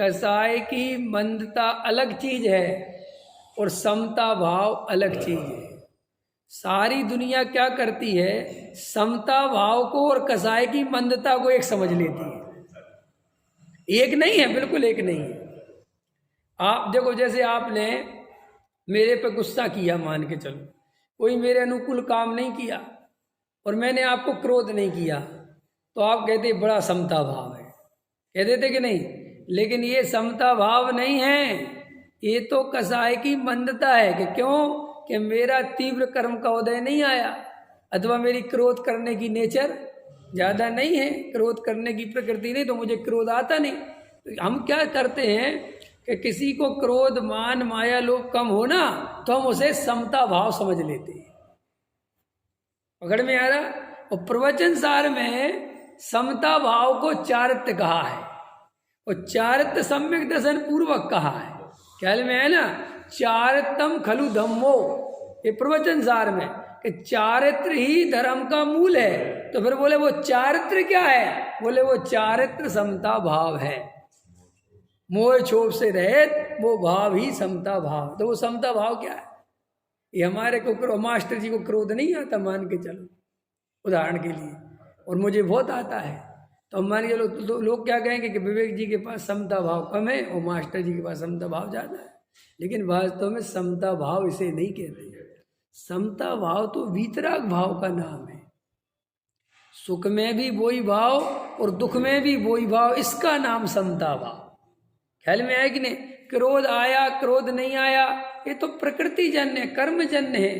कसाय की मंदता अलग चीज है और समता भाव अलग चीज है। सारी दुनिया क्या करती है, समता भाव को और कसाय की मंदता को एक समझ लेती है। एक नहीं है, बिल्कुल एक नहीं है। आप देखो, जैसे आपने मेरे पे गुस्सा किया, मान के चलो, कोई मेरे अनुकूल काम नहीं किया और मैंने आपको क्रोध नहीं किया, तो आप कहते बड़ा समता भाव है, कह देते कि नहीं? लेकिन ये समता भाव नहीं है, ये तो कसाय की मंदता है। कि क्यों? कि मेरा तीव्र कर्म का उदय नहीं आया, अथवा मेरी क्रोध करने की नेचर ज़्यादा नहीं है, क्रोध करने की प्रकृति नहीं, तो मुझे क्रोध आता नहीं। तो हम क्या करते हैं कि किसी को क्रोध मान माया लोभ कम हो ना, तो हम उसे समता भाव समझ लेते हैं। पकड़ में आ रहा? और प्रवचन सार में समता भाव को चारित्र्य कहा है और चारित्र्य सम्यक दर्शन पूर्वक कहा है। ख्याल में है ना? चारित्रम खलु धम्मो, ये प्रवचन सार में कि चारित्र ही धर्म का मूल है। तो फिर बोले वो चारित्र क्या है? बोले वो चारित्र समता भाव है। मोह क्षोभ से रहित वो भाव ही समता भाव। तो वो समता भाव क्या है? ये हमारे को मास्टर जी को क्रोध नहीं आता, मान के चलो उदाहरण के लिए, और मुझे बहुत आता है, तो हम मान के लोग क्या कहेंगे कि विवेक जी के पास समता भाव कम है और मास्टर जी के पास समता भाव ज़्यादा है। लेकिन वास्तव में समता भाव इसे नहीं कहते। समता भाव तो वीतराग भाव का नाम है। सुख में भी वही भाव और दुख में भी वही भाव, इसका नाम समता भाव। ख्याल में आया कि नहीं? क्रोध आया, क्रोध नहीं आया, ये तो प्रकृति जन्य है, कर्म जन्य है,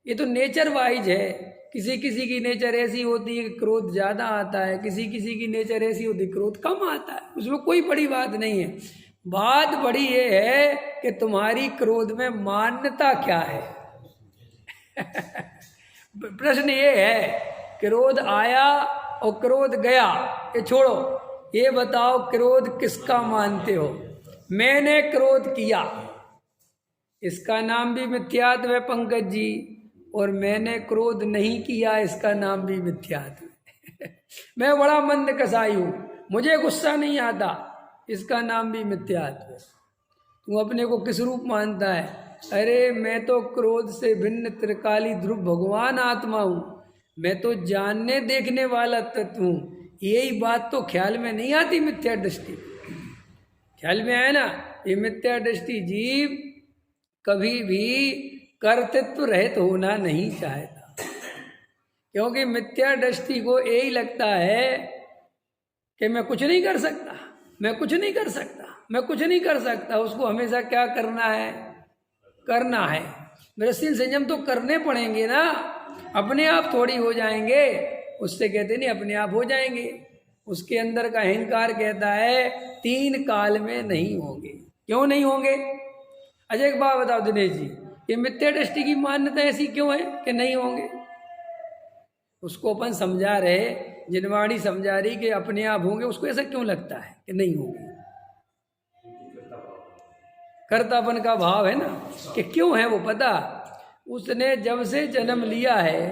ये तो नेचर वाइज है। किसी किसी की नेचर ऐसी होती है कि क्रोध ज़्यादा आता है, किसी किसी की नेचर ऐसी होती है क्रोध कम आता है। उसमें कोई बड़ी बात नहीं है। बात बड़ी ये है कि तुम्हारी क्रोध में मान्यता क्या है। प्रश्न ये है, क्रोध आया और क्रोध गया, ये छोड़ो, ये बताओ क्रोध किसका मानते हो? मैंने क्रोध किया, इसका नाम भी मिथ्यात्व है पंकज जी, और मैंने क्रोध नहीं किया, इसका नाम भी मिथ्यात्व है। मैं बड़ा मंद कसाई हूं, मुझे गुस्सा नहीं आता, इसका नाम भी मिथ्यात्व है। तू अपने को किस रूप मानता है? अरे मैं तो क्रोध से भिन्न त्रिकाली ध्रुव भगवान आत्मा हूं, मैं तो जानने देखने वाला तत्व हूं। यही बात तो ख्याल में नहीं आती, मिथ्या दृष्टि। ख्याल में आया ना? ये मिथ्या दृष्टि जीव कभी भी कर्तृत्व रहित होना नहीं चाहता, क्योंकि मिथ्या दृष्टि को यही लगता है कि मैं कुछ नहीं कर सकता, मैं कुछ नहीं कर सकता, मैं कुछ नहीं कर सकता। उसको हमेशा क्या करना है? करना है। वृषिण संयम तो करने पड़ेंगे ना, अपने आप थोड़ी हो जाएंगे। उससे कहते नहीं अपने आप हो जाएंगे। उसके अंदर का अहंकार कहता है 3 काल में नहीं होंगे। क्यों नहीं होंगे? अजय एक बात बताओ दिनेश जी, ये मिथ्या दृष्टि की मान्यता ऐसी क्यों है कि नहीं होंगे? उसको अपन समझा रहे, जिनवाणी समझा रही कि अपने आप होंगे, उसको ऐसा क्यों लगता है कि नहीं होंगे? कर्तापन का भाव है ना, कि क्यों है वो पता? उसने जब से जन्म लिया है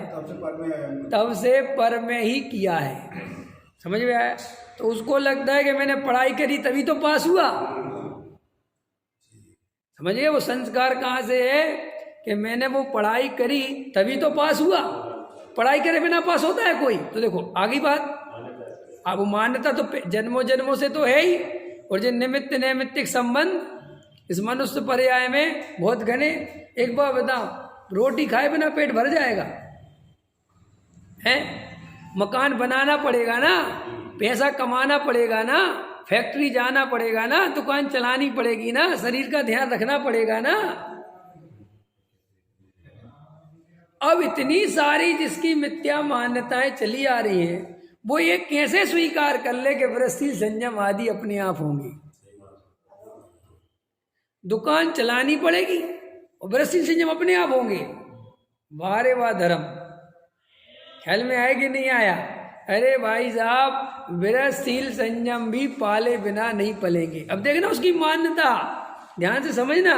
तब से पर में ही किया है। समझ में आया? तो उसको लगता है कि मैंने पढ़ाई करी तभी तो पास हुआ। समझिए वो संस्कार कहाँ से है कि मैंने वो पढ़ाई करी तभी तो पास हुआ। पढ़ाई करे बिना पास होता है कोई? तो देखो आगे बात, अब मान्यता तो जन्मों जन्मों से तो है ही, और जो निमित्त नैमित्तिक संबंध इस मनुष्य पर्याय में बहुत घने। एक बार बताओ, रोटी खाए बिना पेट भर जाएगा? है? मकान बनाना पड़ेगा ना, पैसा कमाना पड़ेगा ना, फैक्ट्री जाना पड़ेगा ना, दुकान चलानी पड़ेगी ना, शरीर का ध्यान रखना पड़ेगा ना। अब इतनी सारी जिसकी मिथ्या मान्यताएं चली आ रही हैं, वो ये कैसे स्वीकार कर ले कि वृत्ति संयम आदि अपने आप होंगी? दुकान चलानी पड़ेगी और वृत्ति संयम अपने आप होंगे? वारे वाह धर्म! ख्याल में आया कि नहीं आया? अरे भाई साहब, विरसशील संयम भी पाले बिना नहीं पलेंगे। अब देखना उसकी मान्यता, ध्यान से समझना।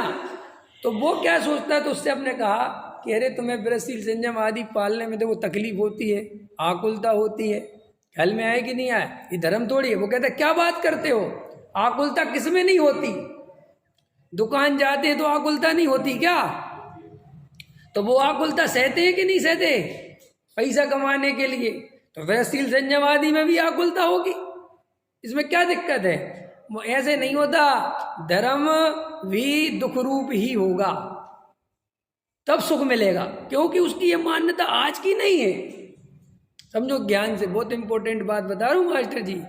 तो वो क्या सोचता है? तो उससे हमने कहा कि अरे तुम्हें विरसशील संयम आदि पालने में तो वो तकलीफ होती है, आकुलता होती है। ख्याल में आया कि नहीं आया? ये धर्म थोड़ी है। वो कहता है क्या बात करते हो, आकुलता किसमें नहीं होती? दुकान जाते हैं तो आकुलता नहीं होती क्या? तो वो आकुलता सहते हैं कि नहीं सहते पैसा कमाने के लिए? तो वैसील संयम आदि में भी आकुलता होगी, इसमें क्या दिक्कत है? वो ऐसे नहीं होता, धर्म भी दुख रूप ही होगा, तब सुख मिलेगा, क्योंकि उसकी ये मान्यता आज की नहीं है। समझो ज्ञान से, बहुत इंपॉर्टेंट बात बता रहा हूँ मास्टर जी।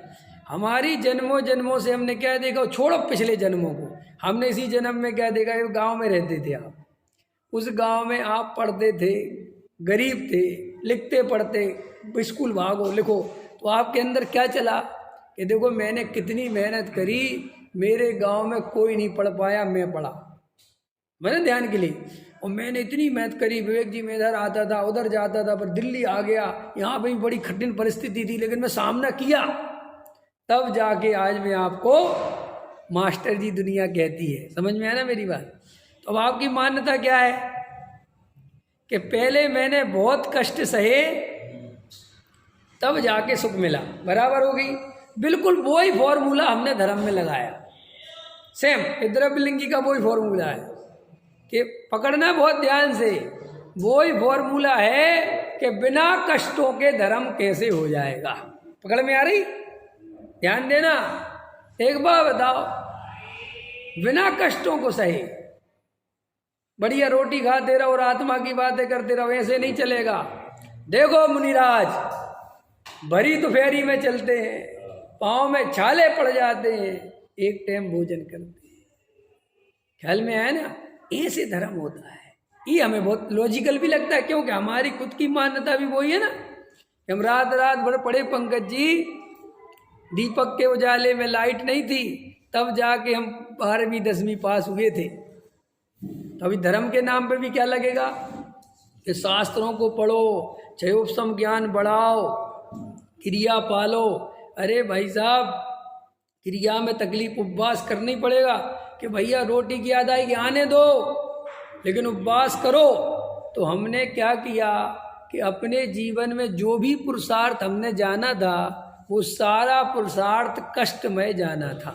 हमारी जन्मों जन्मों से हमने क्या देखा, छोड़ो पिछले जन्मों को, हमने इसी जन्म में क्या देखा, ये गांव में रहते थे आप, उस गांव में आप पढ़ते थे, गरीब थे, लिखते पढ़ते, स्कूल भागो लिखो, तो आपके अंदर क्या चला कि देखो मैंने कितनी मेहनत करी, मेरे गांव में कोई नहीं पढ़ पाया, मैं पढ़ा, मैंने ध्यान के लिए, और मैंने इतनी मेहनत करी, विवेक जी में इधर आता था उधर जाता था, पर दिल्ली आ गया, यहाँ पे बड़ी कठिन परिस्थिति थी, लेकिन मैं सामना किया, तब जाके आज मैं आपको मास्टर जी दुनिया कहती है। समझ में आया ना मेरी बात? तो अब आपकी मान्यता क्या है कि पहले मैंने बहुत कष्ट सहे, तब जाके सुख मिला, बराबर हो गई। बिल्कुल वही फॉर्मूला हमने धर्म में लगाया, सेम द्रव्यलिंगी का वही फॉर्मूला है कि पकड़ना बहुत ध्यान से, वही फॉर्मूला है कि बिना कष्टों के धर्म कैसे हो जाएगा। पकड़ में आ रही? ध्यान देना, एक बार बताओ, बिना कष्टों को सही, बढ़िया रोटी खाते रहो और आत्मा की बातें करते रहो, ऐसे नहीं चलेगा। देखो मुनिराज भरी दोपहरी में चलते हैं, पाँव में छाले पड़ जाते हैं, एक टाइम भोजन करते हैं, ख्याल में आया ना? ऐसे धर्म होता है। ये हमें बहुत लॉजिकल भी लगता है, क्योंकि हमारी खुद की मान्यता भी वही है ना। हम रात रात भर पढ़े पंकज जी, दीपक के उजाले में लाइट नहीं थी, तब जाके हम 12वीं 10वीं पास हुए थे। तो अभी धर्म के नाम पे भी क्या लगेगा कि शास्त्रों को पढ़ो, क्षयोपशम ज्ञान बढ़ाओ, क्रिया पालो। अरे भाई साहब, क्रिया में तकलीफ, उपवास करना ही पड़ेगा कि भैया रोटी की अदायगी आने दो, लेकिन उपवास करो। तो हमने क्या किया कि अपने जीवन में जो भी पुरुषार्थ हमने जाना था, वो सारा पुरुषार्थ कष्टमय जाना था।